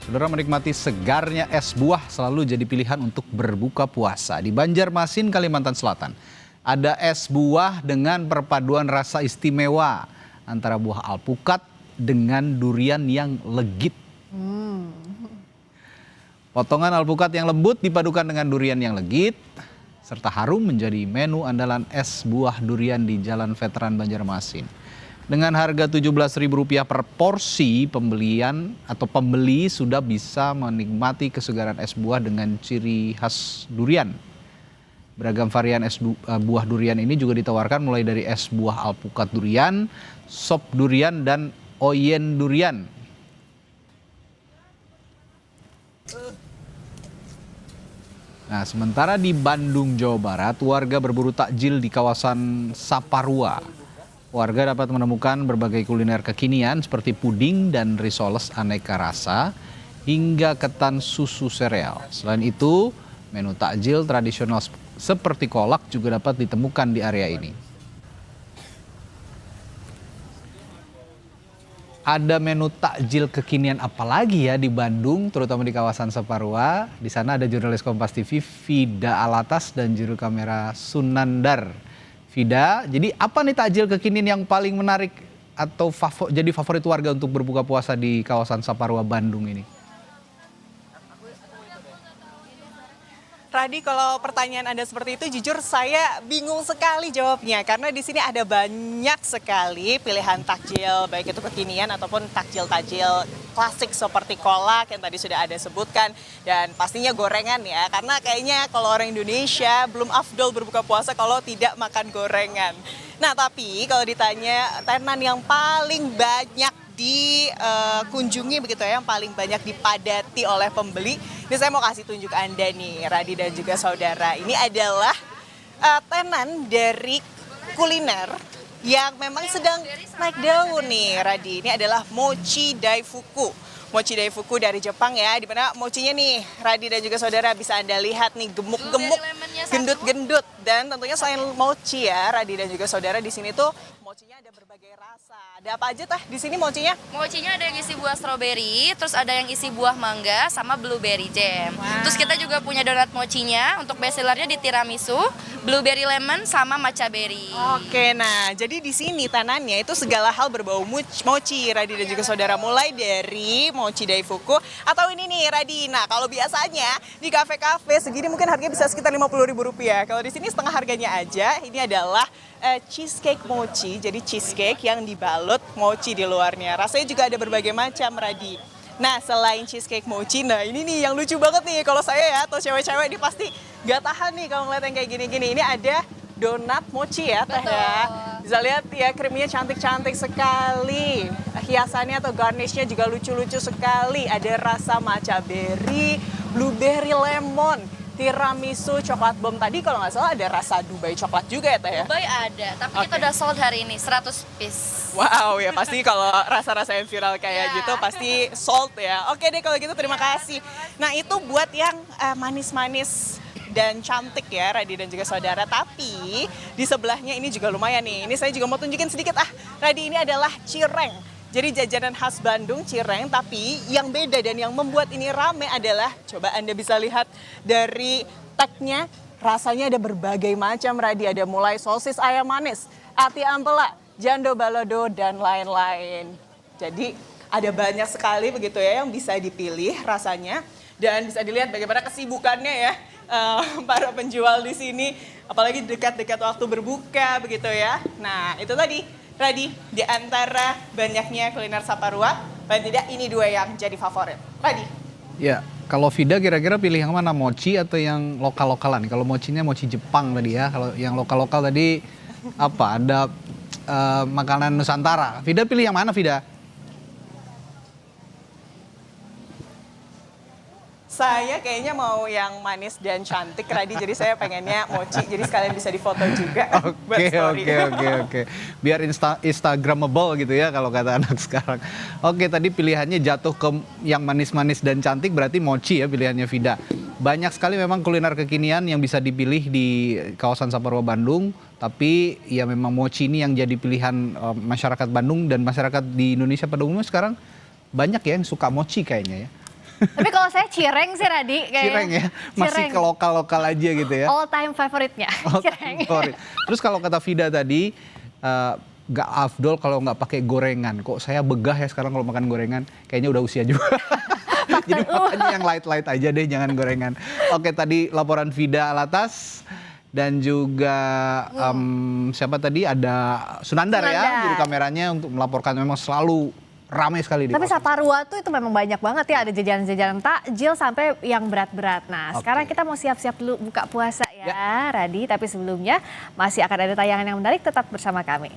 Saudara, menikmati segarnya es buah selalu jadi pilihan untuk berbuka puasa. Di Banjarmasin, Kalimantan Selatan, ada es buah dengan perpaduan rasa istimewa antara buah alpukat dengan durian yang legit. Potongan alpukat yang lembut dipadukan dengan durian yang legit, serta harum menjadi menu andalan es buah durian di Jalan Veteran Banjarmasin. Dengan harga Rp17.000 per porsi, pembeli sudah bisa menikmati kesegaran es buah dengan ciri khas durian. Beragam varian es buah durian ini juga ditawarkan mulai dari es buah alpukat durian, sop durian, dan oyen durian. Nah, sementara di Bandung, Jawa Barat, warga berburu takjil di kawasan Saparua. Warga dapat menemukan berbagai kuliner kekinian seperti puding dan risoles aneka rasa hingga ketan susu sereal. Selain itu, menu takjil tradisional seperti kolak juga dapat ditemukan di area ini. Ada menu takjil kekinian apa lagi ya di Bandung, terutama di kawasan Saparua. Di sana ada jurnalis Kompas TV Vida Alatas dan juru kamera Sunandar. Vida, jadi apa nih takjil kekinian yang paling menarik atau jadi favorit warga untuk berbuka puasa di kawasan Saparua Bandung ini? Radi, kalau pertanyaan Anda seperti itu, jujur saya bingung sekali jawabnya. Karena di sini ada banyak sekali pilihan takjil, baik itu kekinian ataupun takjil-takjil klasik seperti kolak yang tadi sudah ada sebutkan. Dan pastinya gorengan ya, karena kayaknya kalau orang Indonesia belum afdol berbuka puasa kalau tidak makan gorengan. Nah, tapi kalau ditanya tenan yang paling banyak dikunjungi begitu ya, yang paling banyak dipadati oleh pembeli, ini saya mau kasih tunjuk Anda nih, Radi dan juga saudara. Ini adalah tenan dari kuliner yang memang sedang naik daun nih, Radi. Ini adalah mochi daifuku. Mochi daifuku dari Jepang ya, dimana mochinya nih, Radi dan juga saudara bisa Anda lihat nih, gemuk-gemuk, gendut-gendut. Dan tentunya selain mochi ya, Radi dan juga saudara, di sini tuh mochinya ada berbagai rasa. Ada apa aja tah di sini mochinya? Mochinya ada yang isi buah stroberi, terus ada yang isi buah mangga sama blueberry jam. Wow. Terus kita juga punya donat mochinya, untuk bestsellernya di tiramisu, blueberry lemon sama matcha berry. Oke, nah jadi di sini tanannya itu segala hal berbau mochi, Radi dan juga saudara, mulai dari mochi daifuku atau ini nih, Radi. Nah, kalau biasanya di kafe-kafe segini mungkin harganya bisa sekitar Rp50.000. Kalau di sini setengah harganya aja. Ini adalah cheesecake mochi, jadi cheesecake yang dibalut mochi di luarnya. Rasanya juga ada berbagai macam, Radi. Nah, selain cheesecake mochi, nah ini nih yang lucu banget nih. Kalau saya ya, atau cewek-cewek ini pasti gak tahan nih kalau ngeliat yang kayak gini-gini. Ini ada donat mochi ya, Teh ya. Bisa lihat ya, krimnya cantik-cantik sekali. Hiasannya atau garnishnya juga lucu-lucu sekali. Ada rasa matcha berry, blueberry lemon, tiramisu, coklat bom. Tadi kalau nggak salah ada rasa Dubai coklat juga ya, Teh ya? Dubai ada, tapi kita udah sold hari ini, 100 piece. Wow, ya pasti kalau rasa-rasa yang viral kayak gitu pasti sold ya. Oke deh kalau gitu, terima kasih. Nah, itu buat yang manis-manis dan cantik ya, Radi dan juga saudara. Tapi di sebelahnya ini juga lumayan nih. Ini saya juga mau tunjukin sedikit. Radi, ini adalah cireng. Jadi jajanan khas Bandung, cireng, tapi yang beda dan yang membuat ini rame adalah, coba Anda bisa lihat dari tagnya, rasanya ada berbagai macam, Radi. Ada mulai sosis ayam manis, ati ampela, jando balado, dan lain-lain. Jadi ada banyak sekali begitu ya yang bisa dipilih rasanya. Dan bisa dilihat bagaimana kesibukannya ya para penjual di sini. Apalagi dekat-dekat waktu berbuka begitu ya. Nah, itu tadi, Radi, di antara banyaknya kuliner Saparua, paling tidak ini dua yang jadi favorit. Radi? Ya, kalau Vida kira-kira pilih yang mana, mochi atau yang lokal-lokalan? Kalau mochinya mochi Jepang tadi ya, kalau yang lokal-lokal tadi apa? Ada makanan Nusantara. Vida pilih yang mana, Vida? Saya kayaknya mau yang manis dan cantik, Radi. Jadi saya pengennya mochi, jadi sekalian bisa difoto juga. Oke. Biar Instagramable gitu ya kalau kata anak sekarang. Oke, tadi pilihannya jatuh ke yang manis-manis dan cantik, berarti mochi ya pilihannya Vida. Banyak sekali memang kuliner kekinian yang bisa dipilih di kawasan Saparua Bandung. Tapi ya memang mochi ini yang jadi pilihan masyarakat Bandung dan masyarakat di Indonesia pada umumnya sekarang banyak ya yang suka mochi kayaknya ya. Tapi kalau saya cireng sih Radi kayaknya. Cireng ya, masih Cireng. ke lokal-lokal aja gitu ya. All time favoritnya. Oh, Cireng. favorit. Terus kalau kata Vida tadi, nggak afdol kalau nggak pakai gorengan. Kok saya begah ya sekarang kalau makan gorengan, kayaknya udah usia juga. Jadi makanya yang light-light aja deh, jangan gorengan. Oke, tadi laporan Vida Alatas. Dan juga siapa tadi, ada Sunandar ya, Sunandar. juru kameranya untuk melaporkan. Memang selalu ramai sekali di Tapi kawasan. Saparua tuh itu memang banyak banget ya, ada jajanan-jajanan takjil sampai yang berat-berat. Nah, Oke. sekarang kita mau siap-siap dulu buka puasa ya, Radi. Tapi sebelumnya masih akan ada tayangan yang menarik, tetap bersama kami.